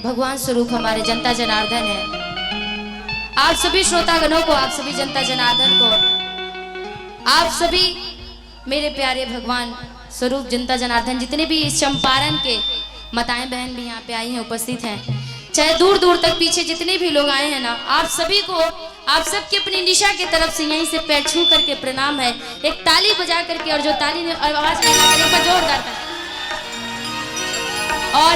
भगवान स्वरूप हमारे जनता जनार्दन है। आप सभी श्रोतागणों को, आप सभी जनता जनार्दन को, आप सभी मेरे प्यारे भगवान स्वरूप जनता जनार्दन, जितने भी इस चंपारण के माताएं बहन भी यहाँ पे आई हैं, उपस्थित हैं, चाहे दूर दूर तक पीछे जितने भी लोग आए हैं ना, आप सभी को, आप सबकी अपनी निशा की तरफ से यहीं से पैर छू करके प्रणाम है। एक ताली बजा करके, और जो ताली ने आवाज लगा करके जोरदार था। और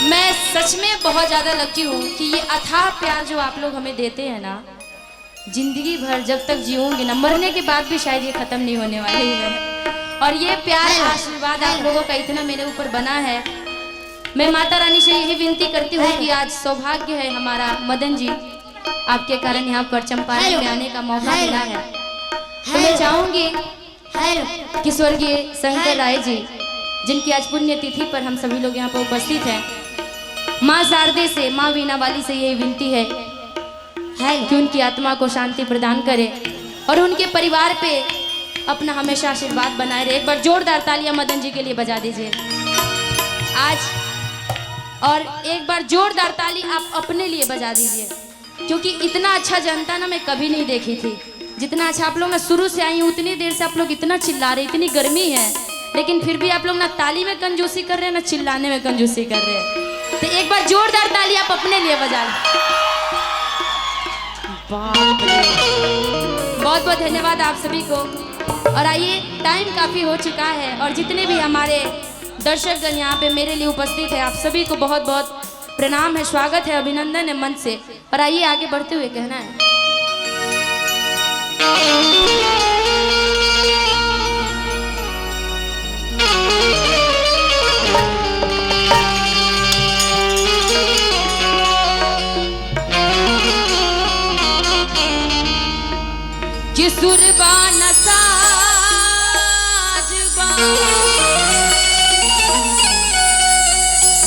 मैं सच में बहुत ज्यादा लकी हूँ कि ये अथाह प्यार जो आप लोग हमें देते हैं ना, जिंदगी भर जब तक जीऊंगी ना, मरने के बाद भी शायद ये खत्म नहीं होने वाली है। और ये प्यार आशीर्वाद आप लोगों का इतना मेरे ऊपर बना है। मैं माता रानी से यही विनती करती हूँ कि आज सौभाग्य है हमारा, मदन जी आपके कारण यहाँ पर चंपारण में आने का मौका मिला है। तो मैं चाहूंगी कि स्वर्गीय शंकर राय जी, जिनकी आज पुण्य तिथि पर हम सभी लोग यहाँ पर उपस्थित हैं, माँ शारदे से, माँ वीणा वाली से यही विनती है कि उनकी आत्मा को शांति प्रदान करे और उनके परिवार पे अपना हमेशा आशीर्वाद बनाए रहे। एक बार जोरदार तालियां मदन जी के लिए बजा दीजिए आज, और एक बार जोरदार ताली आप अपने लिए बजा दीजिए, क्योंकि इतना अच्छा जनता ना मैं कभी नहीं देखी थी। जितना अच्छा आप लोग ना, शुरू से आई उतनी देर से आप लोग इतना चिल्ला रहे, इतनी गर्मी है, लेकिन फिर भी आप लोग ना ताली में कंजूसी कर रहे हैं, ना चिल्लाने में कंजूसी कर रहे हैं। तो एक बार जोरदार ताली आप अपने लिए बजा लें। बहुत बहुत धन्यवाद आप सभी को। और आइए, टाइम काफी हो चुका है, और जितने भी हमारे दर्शकगण यहाँ पे मेरे लिए उपस्थित है, आप सभी को बहुत बहुत प्रणाम है, स्वागत है, अभिनंदन है मन से। और आइए आगे बढ़ते हुए कहना है, कि सुरबा नसाजबा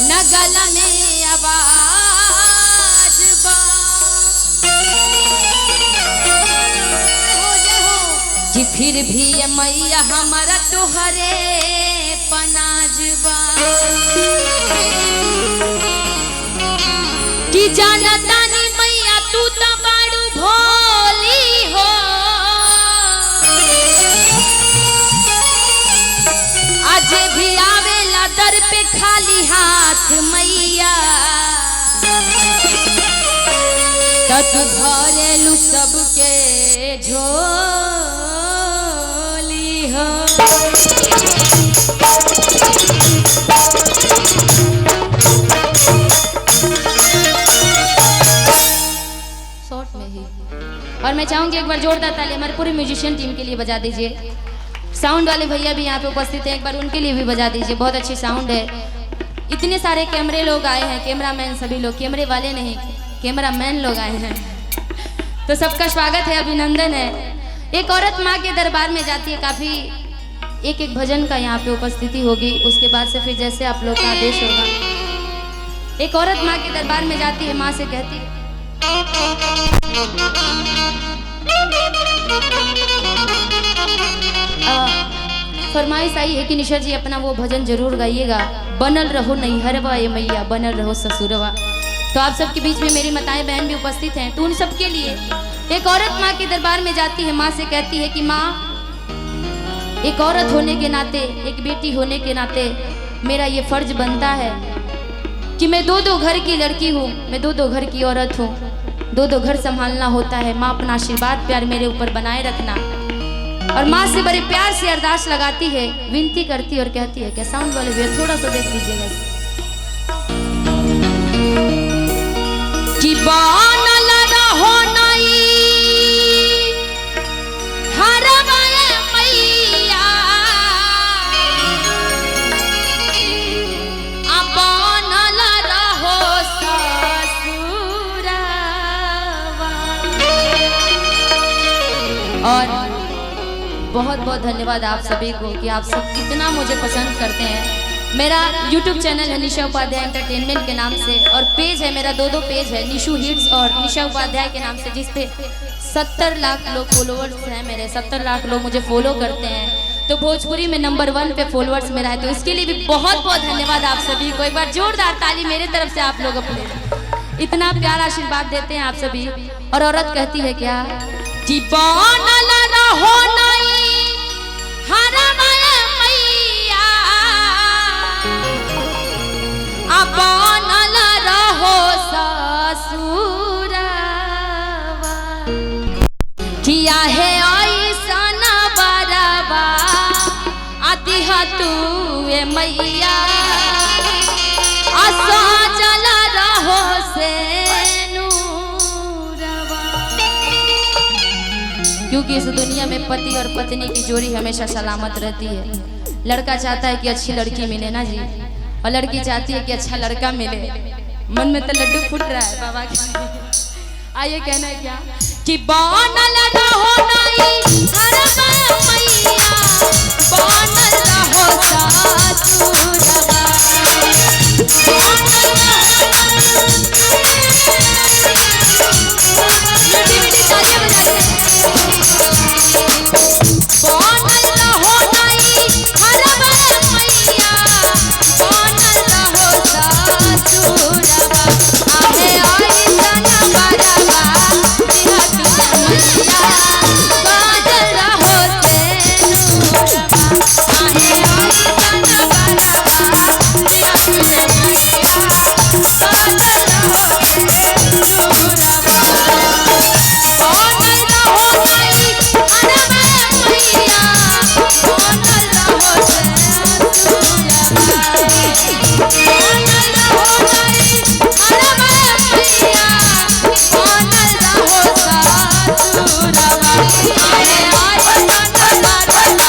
नगल में आवाज बा, कि फिर भी मैया हमारा तोहरे पनाजबा, कि जाना तानी मैया तू तो बाड़ू भोली हो, आज भी आवेला दर पे खाली हाथ मैया, तू भरेलू सबके झोली हो। शॉर्ट में ही, और मैं चाहूंगी एक बार जोरदार ताली हमारे पूरे म्यूजिशियन टीम के लिए बजा दीजिए। साउंड वाले भैया भी यहाँ पे उपस्थित हैं, एक बार उनके लिए भी बजा दीजिए। बहुत अच्छी साउंड है। इतने सारे कैमरे लोग आए हैं, कैमरामैन सभी लोग, कैमरे वाले नहीं कैमरामैन लोग आए हैं, तो सबका स्वागत है, अभिनंदन है। एक औरत माँ के दरबार में जाती है, काफी एक एक भजन का यहाँ पे उपस्थिति होगी, उसके बाद से फिर जैसे आप लोग का आदेश होगा। एक औरत माँ के दरबार में जाती है, माँ से कहती है, फरमाइश आई है कि निशा जी अपना वो भजन जरूर गाइएगा, बनल रहो नैहरवा ये मैया, बनल रहो ससुरवा। तो आप सबके बीच में मेरी माताएं बहन भी उपस्थित हैं, तो उन सबके लिए एक औरत माँ के दरबार में जाती है, माँ से कहती है कि माँ, एक औरत होने के नाते, एक बेटी होने के नाते मेरा ये फर्ज बनता है कि मैं दो दो घर की लड़की हूँ, मैं दो दो घर की औरत हूँ, दो दो घर संभालना होता है। माँ अपना आशीर्वाद प्यार मेरे ऊपर बनाए रखना। और माँ से बड़े प्यार से अरदास लगाती है, विनती करती है और कहती है, क्या साउंड वाले भैया थोड़ा सा देख लीजिएगा, कि बनल रहो नई हरवा मैया, बनल रहो ससुरवा। और बहुत बहुत धन्यवाद आप सभी को कि आप सब कितना मुझे पसंद करते हैं। मेरा YouTube चैनल है निशा उपाध्याय एंटरटेनमेंट के नाम से, और पेज है मेरा, दो पेज है, निशु हिट्स और निशा उपाध्याय के नाम से, जिस पे 70 लाख लोग फॉलोअर्स हैं मेरे, 70 लाख लोग मुझे फॉलो करते हैं। तो भोजपुरी में नंबर 1 पे फॉलोअर्स मेरा है, तो इसके लिए भी बहुत बहुत धन्यवाद आप सभी को। एक बार जोरदार ताली मेरे तरफ से आप लोग अपने इतना प्यार आशीर्वाद देते हैं आप सभी। और औरत कहती है क्या कि बनल रहो नहीं हरम मैया, बनल रहो ससुरवा, किया है ऐसन बरवा आतिहा तू ए मैया, असजल रहो से नूरवा। क्योंकि इस दुनिया में पति और पत्नी की जोड़ी हमेशा सलामत रहती है। लड़का चाहता है कि अच्छी लड़की मिले ना जी, और लड़की चाहती है कि अच्छा लड़का मिले। मन में तो लड्डू फूट रहा है बाबा के। आइए कहना है क्या कि बनल रहो नहीं हरम मैया, बनल रहो ससुरवा, मीठी मीठी तालियां बजाइए। बनल रहो नहीं हरम मैया, बनल रहो ससुरवा, आहे ऐसन बरवा दिहा तू मैया, बाजल रहो से नूरवा, आहे ऐसन बरवा दिहा तू मैया, बाजल रहो से नूरवा। बनल रहो नहीं हरम मैया, बनल रहो ससुरवा, बनल रहो नहीं हरम मैया, बनल रहो ससुरवा, आहे ऐसन बरवा दिहा तू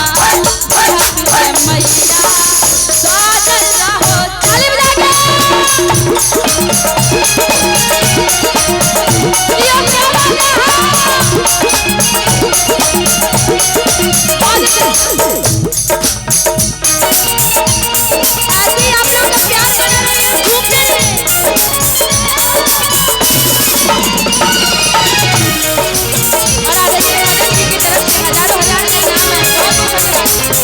मैया, बाजल रहो। ताली बजा के दिया ऐसे ही आप लोग का प्यार बना रहे, घूमने और आ जाइए राधा जी की तरफ से हजारों हजार का इनाम है। बहुत बहुत धन्यवाद।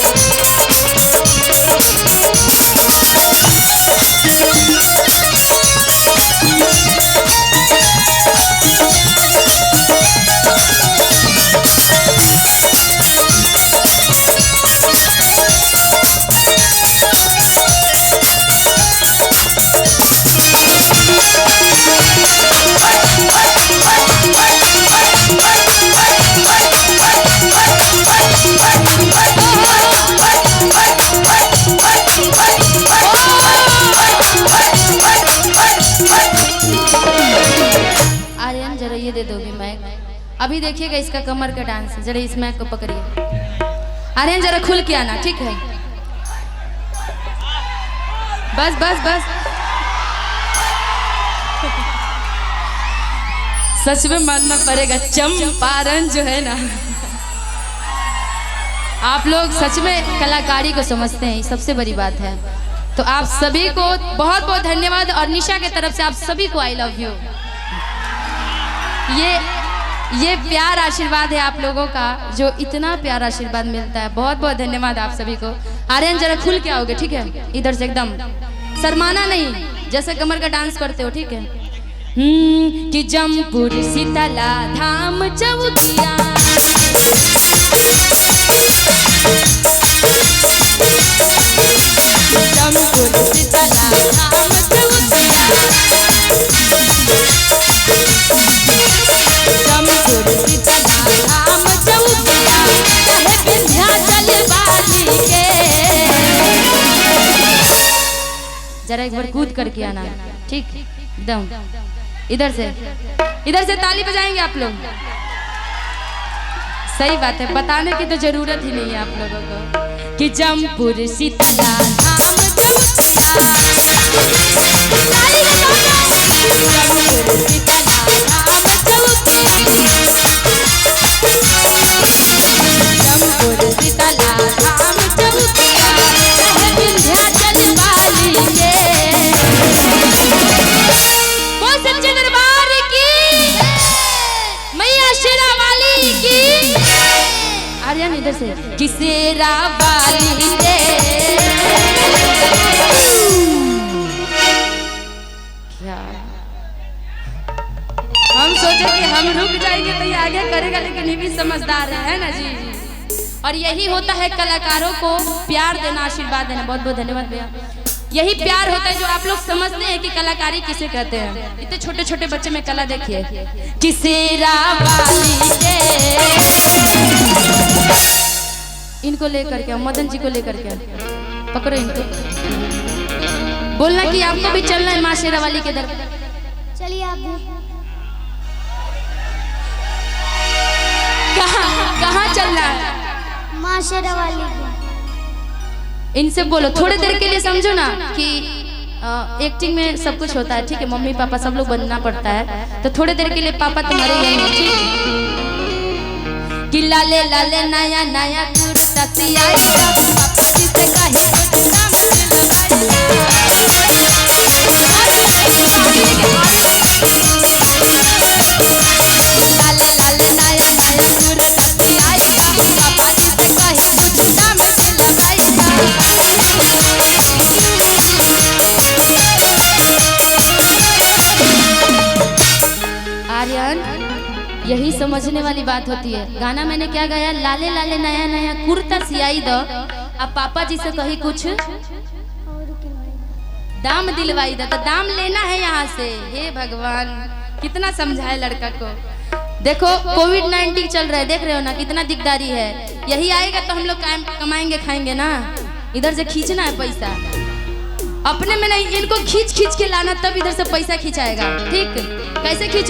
आर्यन जरा ये दे दोगे मैक? अभी देखिएगा इसका कमर का डांस, जरा इस मैक को पकड़िए। आर्यन जरा खुल के आना, ठीक है? बस बस बस। सच में मानना पड़ेगा, चंपारण जो है ना, आप लोग सच में कलाकारी को समझते हैं, ये सबसे बड़ी बात है। तो आप सभी को बहुत बहुत धन्यवाद। और निशा के तरफ से आप सभी को आई लव यू। ये प्यार आशीर्वाद है आप लोगों का, जो इतना प्यार आशीर्वाद मिलता है। बहुत बहुत धन्यवाद आप सभी को। आर्यन जरा खुल के आओगे, ठीक है? इधर से एकदम शर्माना नहीं, जैसे कमर का डांस करते हो, ठीक है? कि जमपुर शीतला धाम चौकिया, जमपुर शीतला धाम चौकिया, जमपुर शीतला धाम चौकिया, कहे विंध्याचल वाली के। जरा एक बार कूद करके आना, ठीक? एकदम इधर से ताली बजाएंगे आप लोग। सही बात है, बताने की तो जरूरत ही नहीं है आप लोगों को कि जमपुर शीतला धाम चौकिया, ताली बजाओ। जमपुर शीतला धाम चौकिया, जमपुर शीतला धाम चौकिया, कहे विंध्याचल वाली के। बोल सच्चे दरबार की, मैया शेरा वाली की। आर्यन इधर से किसेरा वाली रे। क्या हम सोचे कि हम रुक जाएंगे तो ये आगे करेगा, लेकिन ये भी समझदार है ना जी। और यही होता है कलाकारों को प्यार देना, आशीर्वाद देना। बहुत बहुत धन्यवाद भैया। यही प्यार होता है जो आप लोग समझते हैं कि कलाकारी किसे कहते हैं। इतने छोटे छोटे बच्चे में कला देखिए। किसेरा वाली के इनको लेकर के, मदन जी को लेकर के पकड़ो इनको, बोलना कि आपको भी चलना है माँ शेरा वाली के दर। चलिए आप कहाँ चलना है? माँ शेरा वाली के। इनसे बोलो थोड़ी देर के लिए, समझो ना कि एक्टिंग में सब कुछ होता है, ठीक है। मम्मी पापा सब लोग बनना पड़ता है, तो थोड़ी देर के लिए पापा तुम्हारे यही हैं, ठीक है। कि लाले लाले नया नया कुर्ता सियाएगा, पापा जी से कहे कुछ काम लाले लाले नया नया कुर्ता सियाएगा, पापा जी से कहे कुछ काम आर्यन, यही समझने वाली बात होती है। गाना मैंने क्या गाया? लाले लाले नया नया कुर्ता सियाई दो, अब पापा जी से कही कुछ दाम दिलवाई दो, तो दाम लेना है यहाँ से। हे भगवान, कितना समझाए लड़का को। देखो कोविड-19 चल रहा है, देख रहे हो ना कितना दिकदारी है। यही आएगा तो हम लोग कमाएंगे खाएंगे ना। इधर से खींचना है पैसा, अपने में नहीं, इनको खींच खींच के लाना, तब इधर से पैसा खींचाएगा। ठीक कैसे खींच